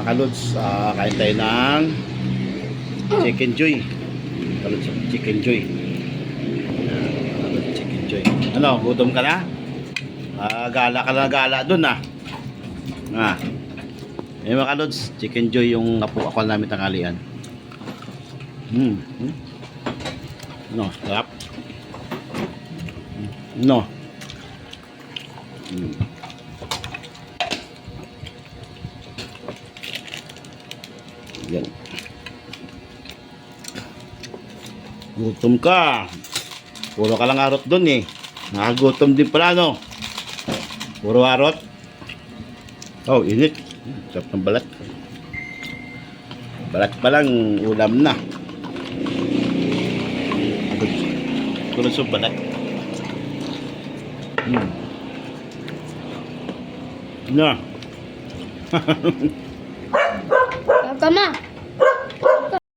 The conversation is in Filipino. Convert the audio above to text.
kalods, kain tayo ng chicken joy. Kalods, chicken joy. Kalods, chicken joy. Ano, gutom ka na? Gala ka na gala dun mga kalods, chicken joy yung ako namin tanghalian. No, sarap. No. Yan. Gutom ka. Puro ka lang arot dun Nakagutom din pala Puro arot. Oh, init. Sarap ng balat. Balat pa lang, ulam na. Tulad sa balat. Na. Tama.